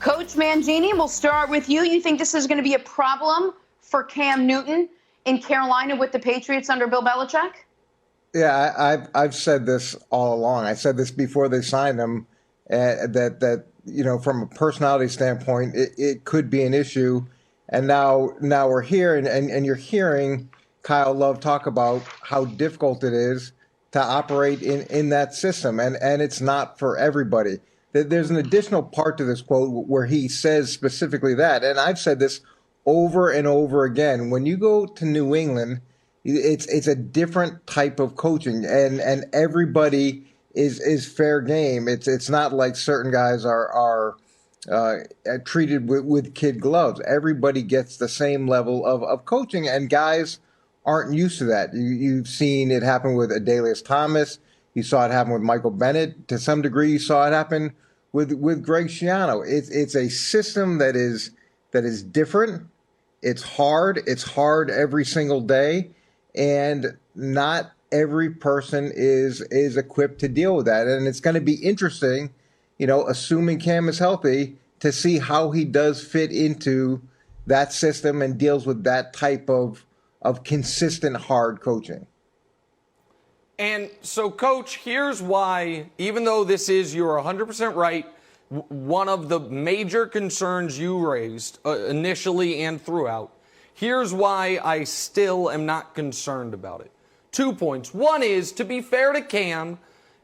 Coach Mangini, we'll start with you. You think this is going to be a problem for Cam Newton in Carolina with the Patriots under Bill Belichick? Yeah, I've said this all along. I said this before they signed him, that from a personality standpoint, it could be an issue. And now we're here, and you're hearing Kyle Love talk about how difficult it is to operate in that system, and it's not for everybody. There's an additional part to this quote where he says specifically that, and I've said this over and over again. When you go to New England, it's a different type of coaching, and everybody is fair game. It's not like certain guys are treated with kid gloves. Everybody gets the same level of coaching, and guys aren't used to that. You've seen it happen with Adalius Thomas. You saw it happen with Michael Bennett. To some degree, you saw it happen with Greg Schiano. It's a system that is different. It's hard. It's hard every single day, and not every person is equipped to deal with that. And it's going to be interesting, assuming Cam is healthy, to see how he does fit into that system and deals with that type of consistent hard coaching. And so, Coach, here's why, even though this is, you're 100% right, one of the major concerns you raised initially and throughout, here's why I still am not concerned about it. 2 points. One is, to be fair to Cam,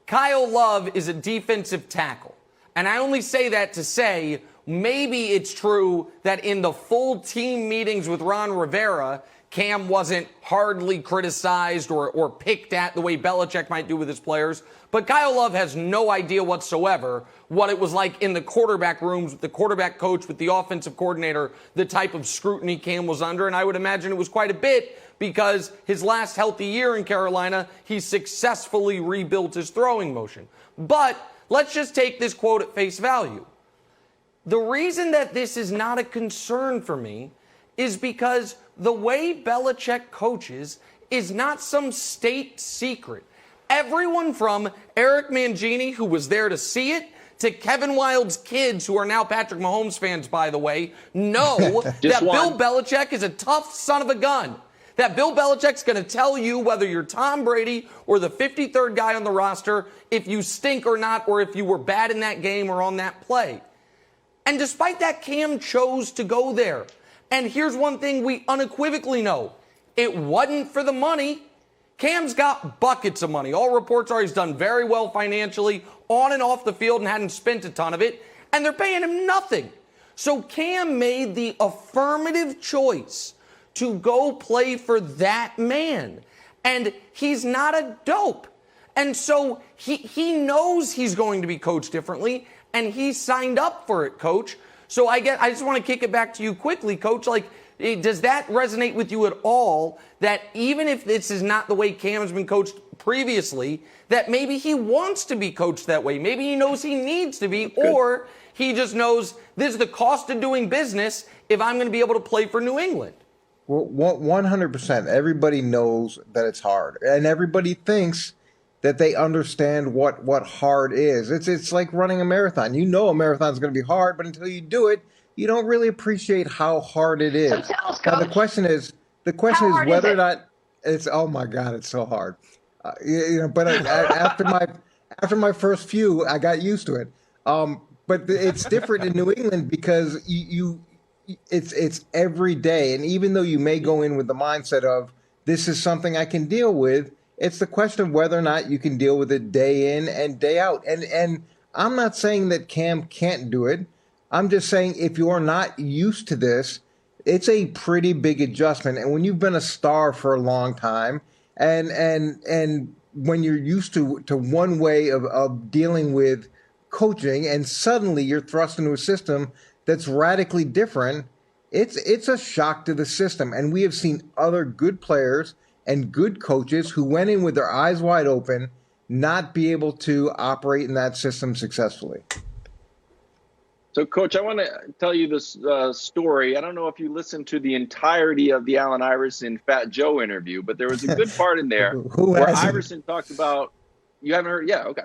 Kyle Love is a defensive tackle. And I only say that to say maybe it's true that in the full team meetings with Ron Rivera, Cam wasn't hardly criticized or picked at the way Belichick might do with his players. But Kyle Love has no idea whatsoever what it was like in the quarterback rooms with the quarterback coach, with the offensive coordinator, the type of scrutiny Cam was under. And I would imagine it was quite a bit because his last healthy year in Carolina, he successfully rebuilt his throwing motion. But let's just take this quote at face value. The reason that this is not a concern for me is because the way Belichick coaches is not some state secret. Everyone from Eric Mangini, who was there to see it, to Kevin Wilde's kids, who are now Patrick Mahomes fans, by the way, know that Bill Belichick is a tough son of a gun. That Bill Belichick's going to tell you whether you're Tom Brady or the 53rd guy on the roster, if you stink or not, or if you were bad in that game or on that play. And despite that, Cam chose to go there. And here's one thing we unequivocally know. It wasn't for the money. Cam's got buckets of money. All reports are he's done very well financially, on and off the field, and hadn't spent a ton of it. And they're paying him nothing. So Cam made the affirmative choice to go play for that man. And he's not a dope. And so he knows he's going to be coached differently, and he signed up for it, Coach. So I just want to kick it back to you quickly, Coach. Does that resonate with you at all, that even if this is not the way Cam has been coached previously, that maybe he wants to be coached that way? Maybe he knows he needs to be, or he just knows this is the cost of doing business if I'm going to be able to play for New England. Well, 100%. Everybody knows that it's hard, and everybody thinks that they understand what hard is. It's like running a marathon. You know a marathon is going to be hard, but until you do it, you don't really appreciate how hard it is. So tell us, now, Coach, the question is whether or not it's. Oh my God, it's so hard. But after my first few, I got used to it. But it's different in New England because it's every day, and even though you may go in with the mindset of this is something I can deal with, it's the question of whether or not you can deal with it day in and day out. And I'm not saying that Cam can't do it. I'm just saying if you're not used to this, it's a pretty big adjustment. And when you've been a star for a long time, and when you're used to one way of dealing with coaching, and suddenly you're thrust into a system that's radically different, it's a shock to the system. And we have seen other good players and good coaches who went in with their eyes wide open not be able to operate in that system successfully. So, Coach, I want to tell you this story. I don't know if you listened to the entirety of the Allen Iverson Fat Joe interview, but there was a good part in there where Iverson talked about – you haven't heard? Yeah, okay.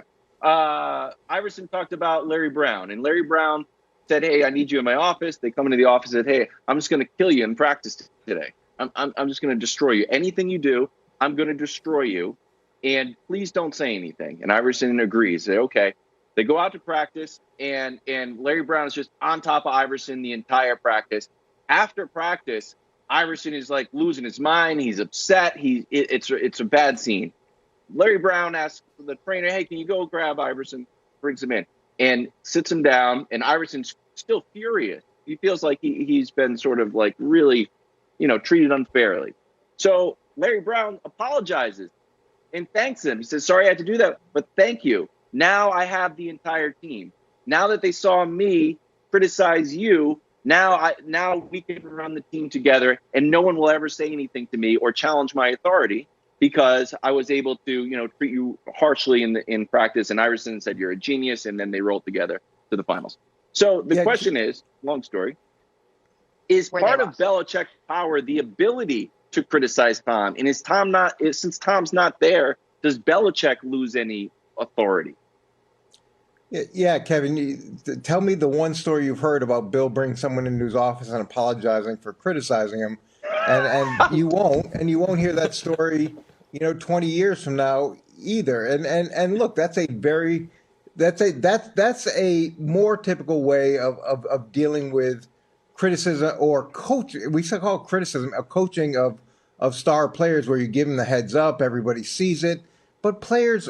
Iverson talked about Larry Brown, and Larry Brown said, hey, I need you in my office. They come into the office and said, hey, I'm just going to kill you in practice today. I'm just going to destroy you. Anything you do, I'm going to destroy you. And please don't say anything. And Iverson agrees. They okay. They go out to practice, and Larry Brown is just on top of Iverson the entire practice. After practice, Iverson is like losing his mind. He's upset. It's a bad scene. Larry Brown asks the trainer, hey, can you go grab Iverson? Brings him in and sits him down. And Iverson's still furious. He feels like he's been sort of like really, treated unfairly. So Larry Brown apologizes and thanks him. He says, sorry I had to do that, but thank you. Now I have the entire team. Now that they saw me criticize you, now we can run the team together, and no one will ever say anything to me or challenge my authority because I was able to, treat you harshly in practice. And Iverson said, you're a genius. And then they rolled together to the finals. So the question is, long story, is part of Belichick's power the ability to criticize Tom? And since Tom's not there, does Belichick lose any authority? Yeah, Kevin, tell me the one story you've heard about Bill bringing someone into his office and apologizing for criticizing him, and you won't hear that story, 20 years from now either. And look, that's a more typical way of dealing with criticism or coaching. We should call it criticism, a coaching of star players, where you give them the heads up, everybody sees it. But players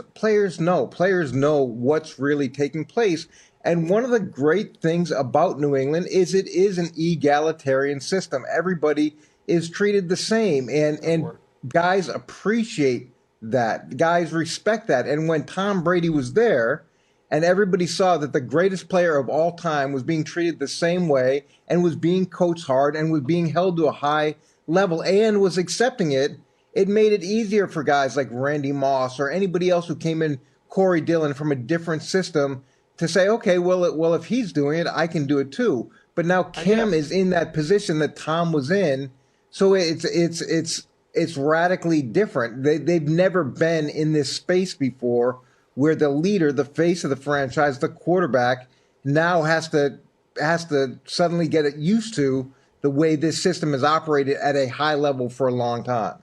know what's really taking place. And one of the great things about New England is it is an egalitarian system. Everybody is treated the same. And guys appreciate that. Guys respect that. And when Tom Brady was there and everybody saw that the greatest player of all time was being treated the same way and was being coached hard and was being held to a high level and was accepting it, it made it easier for guys like Randy Moss or anybody else who came in, Corey Dillon, from a different system, to say, okay, well, if he's doing it, I can do it too. But now Cam is in that position that Tom was in, so it's radically different. They've never been in this space before, where the leader, the face of the franchise, the quarterback, now has to suddenly get used to the way this system has operated at a high level for a long time.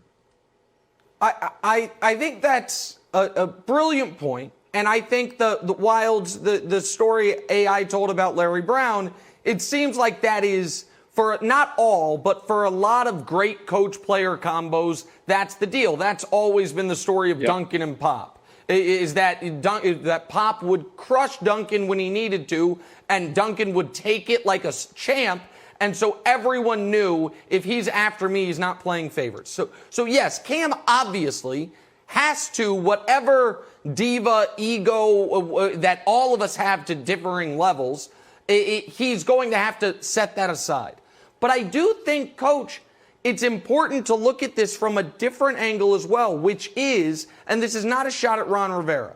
I think that's a brilliant point, and I think the story AI told about Larry Brown, it seems like that is, for not all, but for a lot of great coach-player combos, that's the deal. That's always been the story of Duncan and Pop, is that Pop would crush Duncan when he needed to, and Duncan would take it like a champ. And so everyone knew, if he's after me, he's not playing favorites. So yes, Cam obviously has to, whatever diva ego that all of us have to differing levels, he's going to have to set that aside. But I do think, Coach, it's important to look at this from a different angle as well, which is, and this is not a shot at Ron Rivera,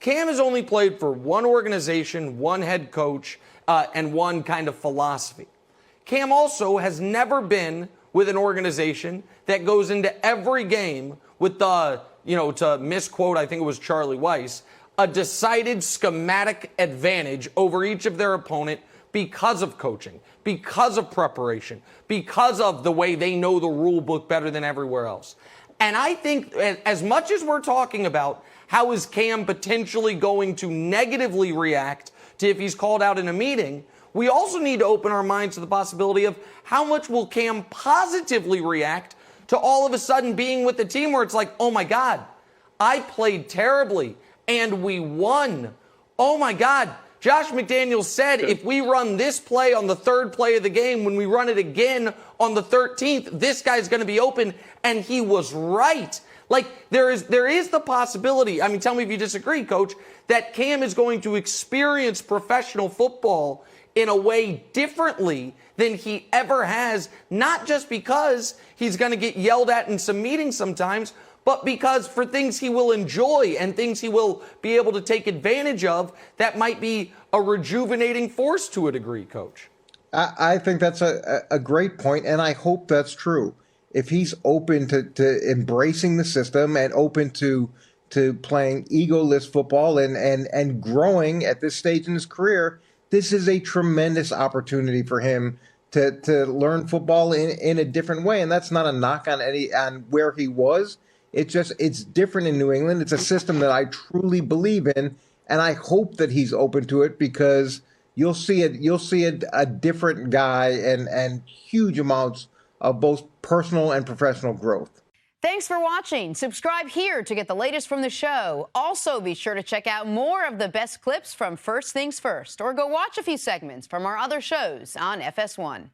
Cam has only played for one organization, one head coach, and one kind of philosophy. Cam also has never been with an organization that goes into every game with the, to misquote, I think it was Charlie Weiss, a decided schematic advantage over each of their opponent because of coaching, because of preparation, because of the way they know the rule book better than everywhere else. And I think as much as we're talking about how is Cam potentially going to negatively react to if he's called out in a meeting, we also need to open our minds to the possibility of how much will Cam positively react to all of a sudden being with the team where it's like, oh my God, I played terribly and we won. Oh my God, Josh McDaniels said if we run this play on the third play of the game, when we run it again on the 13th, this guy's going to be open, and he was right. Like, there is the possibility, I mean, tell me if you disagree, Coach, that Cam is going to experience professional football in a way differently than he ever has, not just because he's going to get yelled at in some meetings sometimes, but because for things he will enjoy and things he will be able to take advantage of that might be a rejuvenating force to a degree, Coach. I think that's a great point, and I hope that's true. If he's open to embracing the system and open to playing egoless football and growing at this stage in his career, this is a tremendous opportunity for him to learn football in a different way. And that's not a knock on where he was. It's different in New England. It's a system that I truly believe in, and I hope that he's open to it, because you'll see a different guy and huge amounts of both personal and professional growth. Thanks for watching. Subscribe here to get the latest from the show. Also, be sure to check out more of the best clips from First Things First, or go watch a few segments from our other shows on FS1.